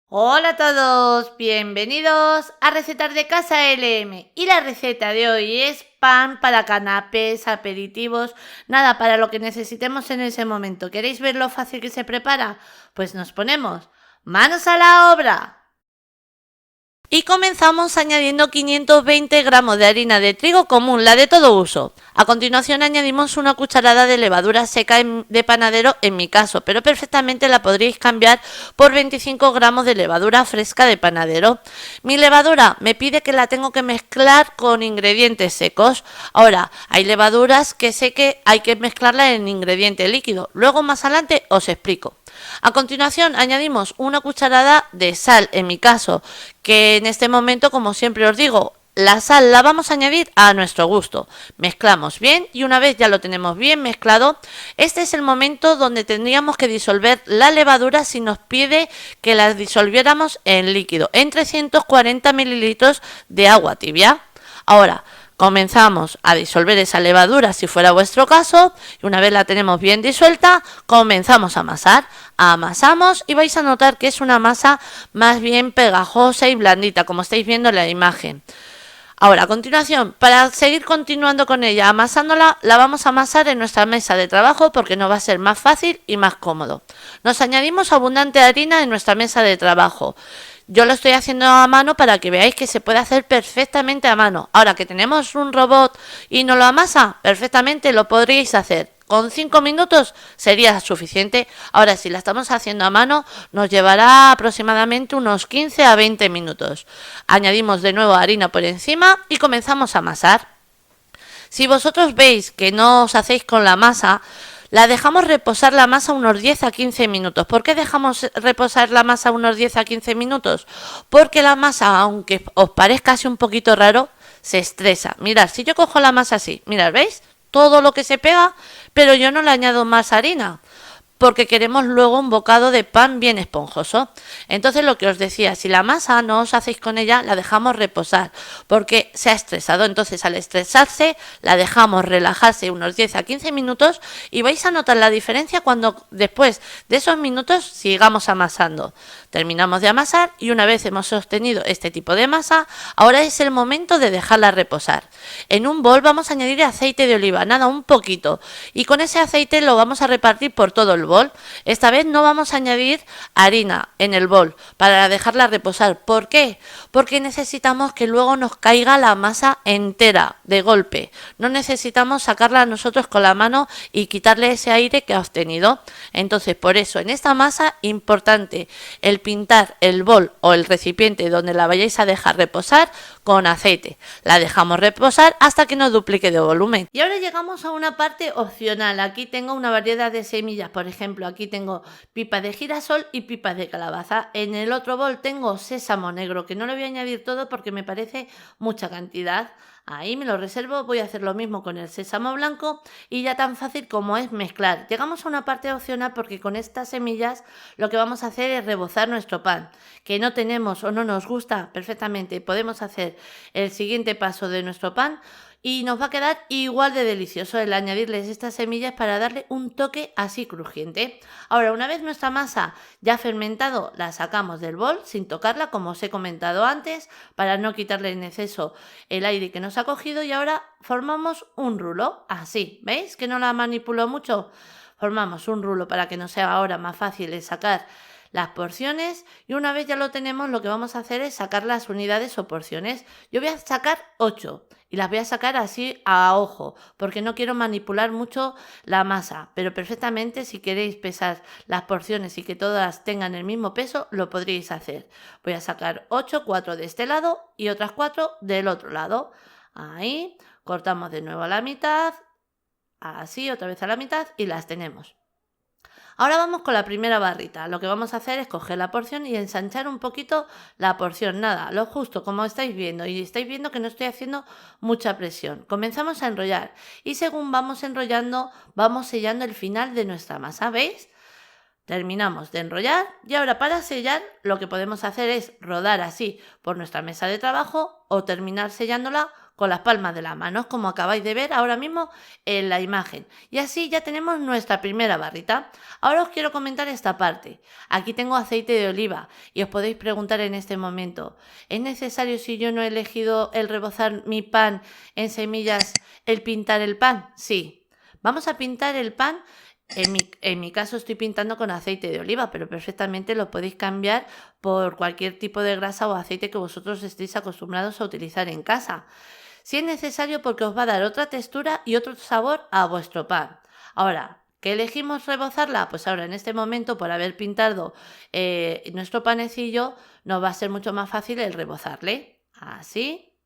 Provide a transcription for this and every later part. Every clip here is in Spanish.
Hola a todos, bienvenidos a Recetas de Casa LM. Y la receta de hoy es pan para canapés, aperitivos, nada, para lo que necesitemos en ese momento. ¿Queréis ver lo fácil que se prepara? Pues nos ponemos manos a la obra. Y comenzamos añadiendo 520 gramos de harina de trigo común, la de todo uso. A continuación añadimos una cucharada de levadura seca de panadero, en mi caso, pero perfectamente la podríais cambiar por 25 gramos de levadura fresca de panadero. Mi levadura me pide que la tengo que mezclar con ingredientes secos. Ahora, hay levaduras que sé que hay que mezclarla en ingrediente líquido. Luego más adelante os explico. A continuación añadimos una cucharada de sal, en mi caso, que en este momento, como siempre os digo, la sal la vamos a añadir a nuestro gusto. Mezclamos bien y una vez ya lo tenemos bien mezclado, este es el momento donde tendríamos que disolver la levadura si nos pide que la disolviéramos en líquido, en 340 mililitros de agua tibia. Ahora, comenzamos a disolver esa levadura si fuera vuestro caso y una vez la tenemos bien disuelta, comenzamos a amasar. Amasamos y vais a notar que es una masa más bien pegajosa y blandita, como estáis viendo en la imagen. Ahora, a continuación, para seguir continuando con ella, amasándola, la vamos a amasar en nuestra mesa de trabajo porque nos va a ser más fácil y más cómodo. Nos añadimos abundante harina en nuestra mesa de trabajo. Yo lo estoy haciendo a mano para que veáis que se puede hacer perfectamente a mano. Ahora que tenemos un robot y nos lo amasa, perfectamente lo podríais hacer. Con 5 minutos sería suficiente. Ahora, si la estamos haciendo a mano, nos llevará aproximadamente unos 15 a 20 minutos. Añadimos de nuevo harina por encima y comenzamos a amasar. Si vosotros veis que no os hacéis con la masa, la dejamos reposar la masa unos 10 a 15 minutos. ¿Por qué dejamos reposar la masa unos 10 a 15 minutos? Porque la masa, aunque os parezca así un poquito raro, se estresa. Mirad, si yo cojo la masa así, mirad, ¿veis? Todo lo que se pega, pero yo no le añado más harina porque queremos luego un bocado de pan bien esponjoso. Entonces, lo que os decía, si la masa no os hacéis con ella, la dejamos reposar porque se ha estresado. Entonces, al estresarse, la dejamos relajarse unos 10 a 15 minutos y vais a notar la diferencia cuando después de esos minutos sigamos amasando. Terminamos de amasar y una vez hemos obtenido este tipo de masa, ahora es el momento de dejarla reposar. En un bol vamos a añadir aceite de oliva, nada, un poquito, y con ese aceite lo vamos a repartir por todo el bol. Esta vez no vamos a añadir harina en el bol para dejarla reposar. ¿Por qué? Porque necesitamos que luego nos caiga la masa entera de golpe. No necesitamos sacarla nosotros con la mano y quitarle ese aire que ha obtenido. Entonces, por eso en esta masa, importante el pintar el bol o el recipiente donde la vayáis a dejar reposar con aceite. La dejamos reposar hasta que nos duplique de volumen. Y ahora llegamos a una parte opcional. Aquí tengo una variedad de semillas. Por ejemplo, aquí tengo pipas de girasol y pipas de calabaza. En el otro bol tengo sésamo negro, que no le voy a añadir todo porque me parece mucha cantidad. Ahí me lo reservo, voy a hacer lo mismo con el sésamo blanco y ya tan fácil como es mezclar. Llegamos a una parte opcional porque con estas semillas lo que vamos a hacer es rebozar nuestro pan. Que no tenemos o no nos gusta, perfectamente podemos hacer el siguiente paso de nuestro pan y nos va a quedar igual de delicioso el añadirles estas semillas para darle un toque así crujiente. Ahora, una vez nuestra masa ya fermentado, la sacamos del bol sin tocarla, como os he comentado antes, para no quitarle en exceso el aire que nos ha cogido, y ahora formamos un rulo, así, ¿veis? Que no la manipulo mucho. Formamos un rulo para que nos sea ahora más fácil de sacar las porciones, y una vez ya lo tenemos, lo que vamos a hacer es sacar las unidades o porciones. Yo voy a sacar 8 y las voy a sacar así a ojo porque no quiero manipular mucho la masa, pero perfectamente si queréis pesar las porciones y que todas tengan el mismo peso, lo podríais hacer. Voy a sacar 8, 4 de este lado y otras 4 del otro lado. Ahí, cortamos de nuevo a la mitad, así, otra vez a la mitad y las tenemos. Ahora vamos con la primera barrita. Lo que vamos a hacer es coger la porción y ensanchar un poquito la porción. Nada, lo justo, como estáis viendo. Y estáis viendo que no estoy haciendo mucha presión. Comenzamos a enrollar. Y según vamos enrollando, vamos sellando el final de nuestra masa. ¿Veis? Terminamos de enrollar y ahora para sellar lo que podemos hacer es rodar así por nuestra mesa de trabajo o terminar sellándola con las palmas de las manos, como acabáis de ver ahora mismo en la imagen. Y así ya tenemos nuestra primera barrita. Ahora os quiero comentar esta parte. Aquí tengo aceite de oliva y os podéis preguntar en este momento, ¿es necesario, si yo no he elegido el rebozar mi pan en semillas, el pintar el pan? Sí. Vamos a pintar el pan. En mi caso estoy pintando con aceite de oliva, pero perfectamente lo podéis cambiar por cualquier tipo de grasa o aceite que vosotros estéis acostumbrados a utilizar en casa. Si es necesario, porque os va a dar otra textura y otro sabor a vuestro pan. Ahora, ¿qué elegimos rebozarla? Pues ahora en este momento, por haber pintado nuestro panecillo, nos va a ser mucho más fácil el rebozarle. Así.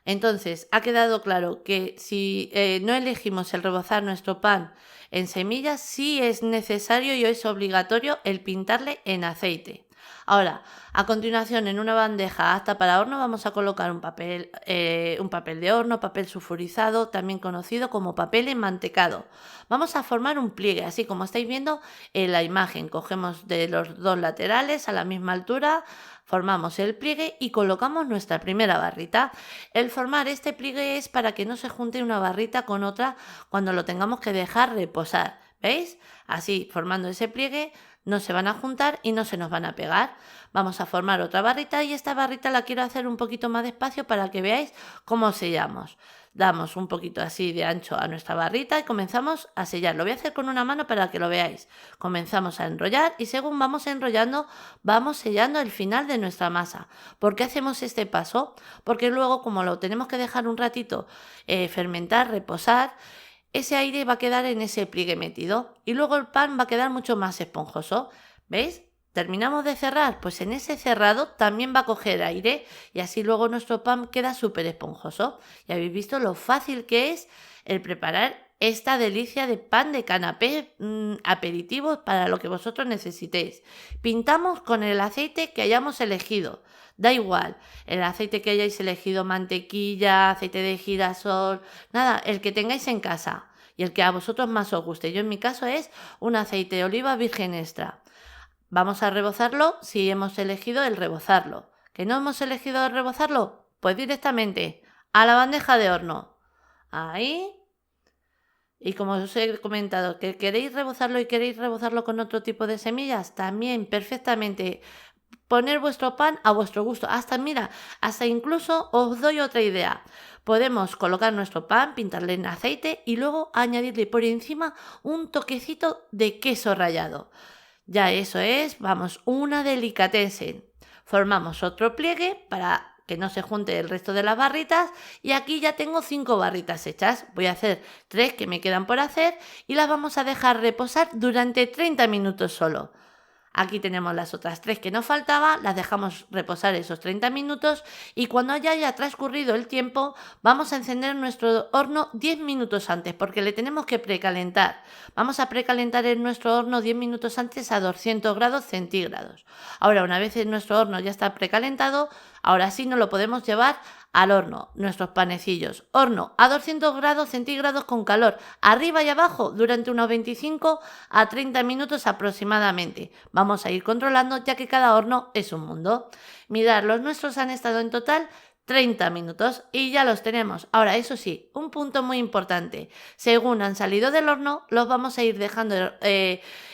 Entonces, ha quedado claro que si no elegimos el rebozar nuestro pan en semillas, sí es necesario y es obligatorio el pintarle en aceite. Ahora, a continuación, en una bandeja apta para horno vamos a colocar un papel de horno, papel sulfurizado, también conocido como papel enmantecado. Vamos a formar un pliegue, así como estáis viendo en la imagen. Cogemos de los dos laterales a la misma altura, formamos el pliegue y colocamos nuestra primera barrita. El formar este pliegue es para que no se junte una barrita con otra cuando lo tengamos que dejar reposar. ¿Veis? Así, formando ese pliegue, no se van a juntar y no se nos van a pegar. Vamos a formar otra barrita y esta barrita la quiero hacer un poquito más despacio para que veáis cómo sellamos. Damos un poquito así de ancho a nuestra barrita y comenzamos a sellar. Lo voy a hacer con una mano para que lo veáis. Comenzamos a enrollar y según vamos enrollando, vamos sellando el final de nuestra masa. ¿Por qué hacemos este paso? Porque luego, como lo tenemos que dejar un ratito fermentar, reposar, ese aire va a quedar en ese pliegue metido y luego el pan va a quedar mucho más esponjoso. ¿Veis? Terminamos de cerrar, pues en ese cerrado también va a coger aire y así luego nuestro pan queda súper esponjoso. Y habéis visto lo fácil que es el preparar esta delicia de pan de canapé aperitivos para lo que vosotros necesitéis. Pintamos con el aceite que hayamos elegido. Da igual, el aceite que hayáis elegido, mantequilla, aceite de girasol, nada, el que tengáis en casa y el que a vosotros más os guste. Yo en mi caso es un aceite de oliva virgen extra. Vamos a rebozarlo si hemos elegido el rebozarlo. ¿Que no hemos elegido el rebozarlo? Pues directamente a la bandeja de horno. Ahí. Y como os he comentado, que queréis rebozarlo y queréis rebozarlo con otro tipo de semillas, también perfectamente. Poner vuestro pan a vuestro gusto. Hasta incluso os doy otra idea. Podemos colocar nuestro pan, pintarle en aceite y luego añadirle por encima un toquecito de queso rallado. Ya eso es, vamos, una delicatessen. Formamos otro pliegue para que no se junte el resto de las barritas y aquí ya tengo 5 barritas hechas. Voy a hacer 3 que me quedan por hacer y las vamos a dejar reposar durante 30 minutos solo. Aquí tenemos las otras 3 que nos faltaban, las dejamos reposar esos 30 minutos y cuando haya transcurrido el tiempo vamos a encender nuestro horno 10 minutos antes porque le tenemos que precalentar. Vamos a precalentar en nuestro horno 10 minutos antes a 200 grados centígrados. Ahora, una vez en nuestro horno ya está precalentado, ahora sí nos lo podemos llevar al horno, nuestros panecillos. Horno a 200 grados centígrados con calor, arriba y abajo, durante unos 25 a 30 minutos aproximadamente. Vamos a ir controlando ya que cada horno es un mundo. Mirad, los nuestros han estado en total 30 minutos y ya los tenemos. Ahora, eso sí, un punto muy importante. Según han salido del horno, los vamos a ir dejando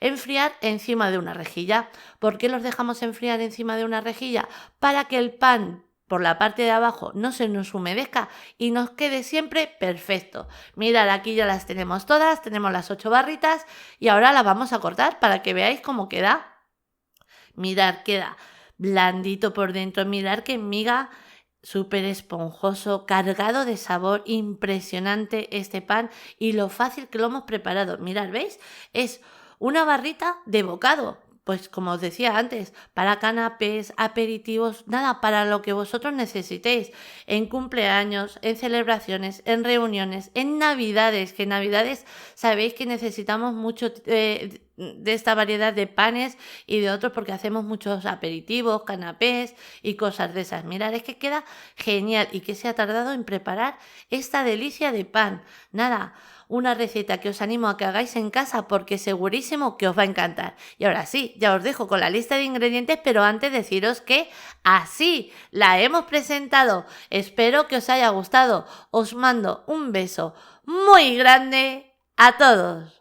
enfriar encima de una rejilla. ¿Por qué los dejamos enfriar encima de una rejilla? Para que el pan por la parte de abajo no se nos humedezca y nos quede siempre perfecto. Mirad, aquí ya las tenemos todas, tenemos las 8 barritas y ahora las vamos a cortar para que veáis cómo queda. Mirad, queda blandito por dentro, mirad qué miga, súper esponjoso, cargado de sabor, impresionante este pan y lo fácil que lo hemos preparado. Mirad, ¿veis? Es una barrita de bocado. Pues como os decía antes, para canapés, aperitivos, nada, para lo que vosotros necesitéis, en cumpleaños, en celebraciones, en reuniones, en navidades, que en navidades sabéis que necesitamos mucho de esta variedad de panes y de otros porque hacemos muchos aperitivos, canapés y cosas de esas. Mirad, es que queda genial y que se ha tardado en preparar esta delicia de pan. Nada, una receta que os animo a que hagáis en casa porque segurísimo que os va a encantar. Y ahora sí, ya os dejo con la lista de ingredientes, pero antes deciros que así la hemos presentado. Espero que os haya gustado. Os mando un beso muy grande a todos.